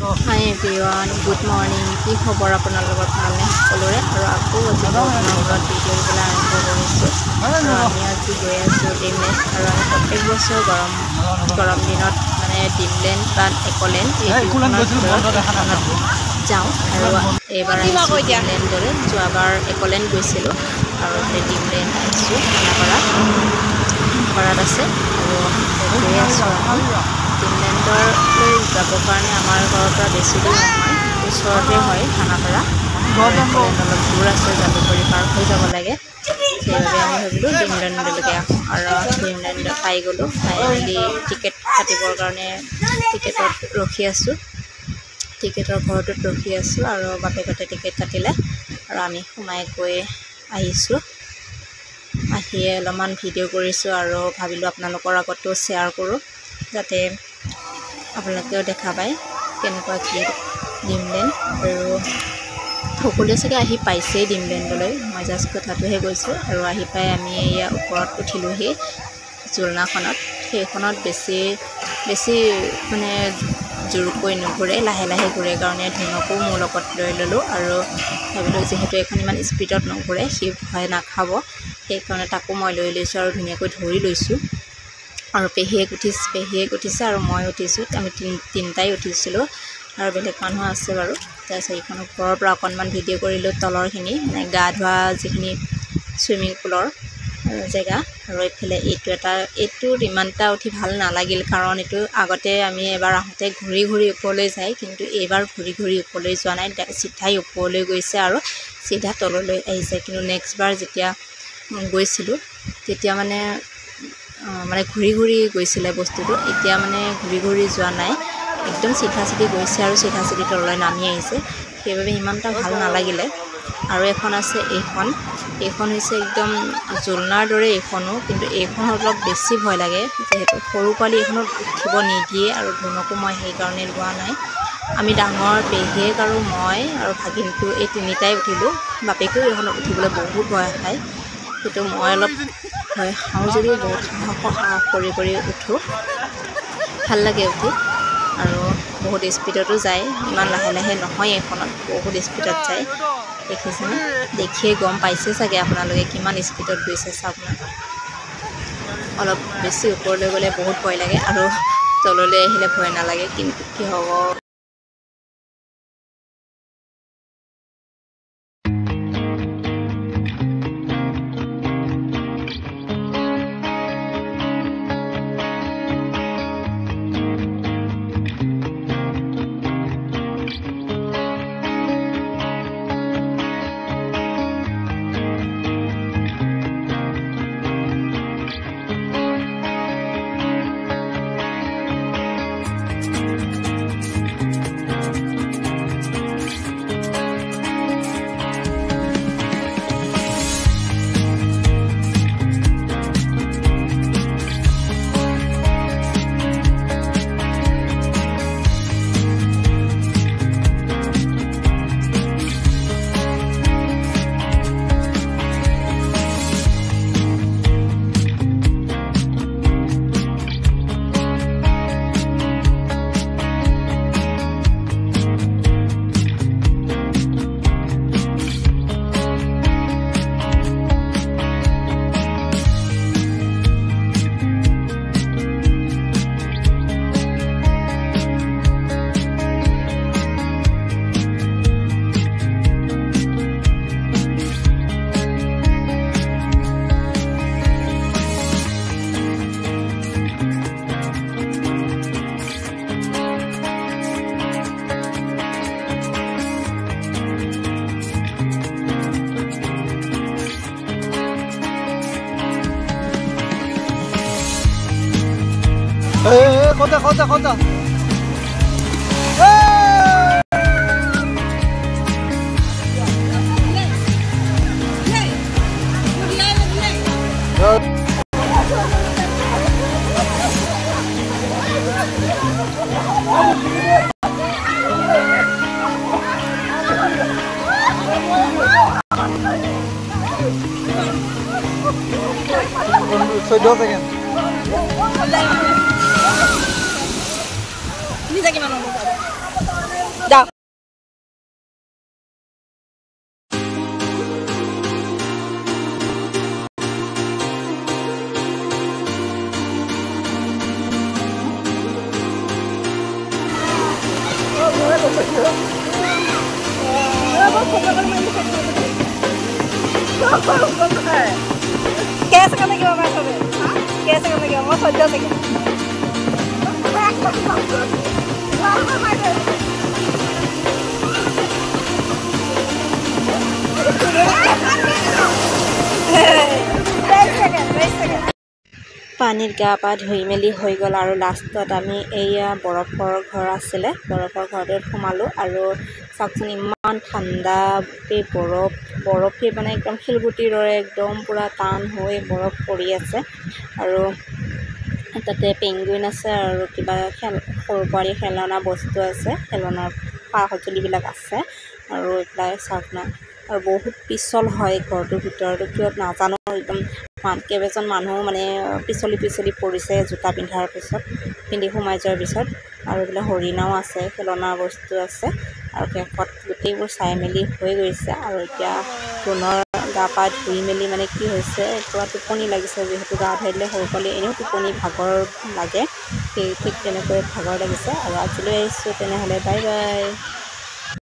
Hi everyone, good morning. কি খবৰ আপোনালোকৰ ভালনে সকলোৰে আৰু আকৌ আপোনালোকৰ ভিডিঅ' বিলাক আৰম্ভ কৰিছোঁ আৰু আমি আজি গৈ আছোঁ ডিমলেণ্ড আৰু আমি প্ৰত্যেক বছৰ গৰম দিনত মানে ডিমলেণ্ড বা একলেণ্ড যাওঁ আৰু এইবাৰ আহিছোঁ ডিমলেণ্ডলৈ যোৱাবাৰ একলেণ্ড গৈছিলোঁ আৰু ডিমলেণ্ড আহিছোঁ খানাপাৰাত আছে আৰু গৈ আছোঁ ডিমলেণ্ডলৈ যাবৰ কাৰণে আমাৰ ঘৰৰ পৰা বেছি দূৰ নহয় ওচৰতে হয় খানাপাৰা একলেণ্ড অলপ দূৰ আছে জালুকবাৰী পাৰ হৈ যাব লাগে সেইবাবে আমি ভাবিলোঁ ডিমলেণ্ডলৈকে আহোঁ আৰু ডিমলেণ্ড পাই গ'লোঁ পাই মেলি টিকেট কাটিবৰ কাৰণে টিকেটত ৰখি আছোঁ টিকেটৰ ঘৰটোত ৰখি আছোঁ আৰু বাপেকতে টিকেট কাটিলে আৰু আমি সোমাই গৈ আহিছোঁ আহিয়ে অলপমান ভিডিঅ' কৰিছোঁ আৰু ভাবিলোঁ আপোনালোকৰ আগতো শ্বেয়াৰ কৰোঁ যাতে আপোনালোকেও দেখা পায় কেনেকুৱা কি ডিমলেণ্ড আৰু সকলোৱে চাগে আহি পাইছেই ডিমলেণ্ডলৈ মই জাষ্ট কথাটোহে গৈছোঁ আৰু আহি পাই আমি এয়া ওপৰত উঠিলোঁহি জোলনাখনত সেইখনত বেছি মানে জোৰকৈ নুঘূৰে লাহে লাহে ঘূৰে কাৰণে ধুনকো মোৰ লগত লৈ ল'লোঁ আৰু ভাবিলোঁ যিহেতু এখন ইমান স্পীডত নুঘূৰে সি ভয় নাখাব সেইকাৰণে তাকো মই লৈ লৈছোঁ আৰু ধুনীয়াকৈ ধৰি লৈছোঁ আৰু পেহীয়েক উঠিছে আৰু মই উঠিছোঁ আমি তিনিটাই উঠিছিলোঁ আৰু বেলেগ মানুহ আছে বাৰু তাৰপিছত এইখন ওপৰৰ পৰা অকণমান ভিডিঅ' কৰিলোঁ তলৰখিনি মানে গা ধোৱা যিখিনি চুইমিং পুলৰ জেগা আৰু এইফালে এইটোত ইমানটা উঠি ভাল নালাগিল কাৰণ এইটো আগতে আমি এবাৰ আহোঁতে ঘূৰি ওপৰলৈ যায় কিন্তু এইবাৰ ঘূৰি ওপৰলৈ যোৱা নাই চিধাই ওপৰলৈ গৈছে আৰু চিধা তললৈ আহিছে কিন্তু নেক্সট বাৰ যেতিয়া গৈছিলোঁ তেতিয়া মানে ঘূৰি গৈছিলে বস্তুটো এতিয়া মানে ঘূৰি যোৱা নাই একদম চিধা গৈছে আৰু চিধা তললৈ নামি আহিছে সেইবাবে ইমানটা ভাল নালাগিলে আৰু এখন আছে এইখন হৈছে একদম জোলনাৰ দৰে এইখনো কিন্তু এইখন অলপ বেছি ভয় লাগে যিহেতু সৰু পোৱালি এইখনত উঠিব নিদিয়ে আৰু ধুনকো মই সেইকাৰণে লোৱা নাই আমি ডাঙৰ পেহীয়েক আৰু মই আৰু ভাগিনটো এই তিনিটাই উঠিলোঁ বাপেকেও এইখনত উঠিবলৈ বহুত ভয় খায় কিন্তু মই অলপ ভয় খাওঁ যদিও বহুত সাহস কৰি উঠোঁ ভাল লাগে উঠি আৰু বহুত স্পীডতো যায় ইমান লাহে নহয় এইখনত বহুত স্পীডত যায় দেখিছেনে দেখিয়ে গম পাইছে চাগে আপোনালোকে কিমান স্পীডত গৈছে চাওক না অলপ বেছি ওপৰলৈ গ'লে বহুত ভয় লাগে আৰু তললৈ আহিলে ভয় নালাগে কিন্তু কি হ'ব Conta. So do it again. Ini lagi mana? कैसे करने की मैं सब कैसे करने की मैं सोच रहा था পানীত গা পা ধুই মেলি হৈ গ'ল আৰু লাষ্টত আমি এয়া বৰফৰ ঘৰ আছিলে বৰফৰ ঘৰটোত সোমালোঁ আৰু চাওকচোন ইমান ঠাণ্ডা গোটেই বৰফে মানে একদম শিলগুটিৰ দৰে একদম পূৰা টান হৈ বৰফ পৰি আছে আৰু তাতে পেংগুইন আছে আৰু কিবা সৰু পোৱালি খেলনা বস্তু আছে খেলনাৰ সা সঁজুলিবিলাক আছে আৰু এইবিলাক চাওক না আৰু বহুত পিছল হয় ঘৰটোৰ ভিতৰতো কিয় নাজানো একদম কেইবাজন মানুহ মানে পিছলি পৰিছে জোতা পিন্ধি সোমাই যোৱাৰ পিছত আৰু এইবিলাক হৰিণাও আছে খেলনা বস্তু আছে আৰু শেষত গোটেইবোৰ চাই মেলি হৈ গৈছে আৰু এতিয়া পুনৰ গা পা ধুই মেলি মানে কি হৈছে পূৰা টোপনি লাগিছে যিহেতু গা ধুই দিলে সৰু পোৱালি এনেও টোপনি ভাগৰ লাগে সেই ঠিক তেনেকৈ ভাগৰ লাগিছে আৰু আজিলৈ আহিছোঁ তেনেহ'লে বাই বাই।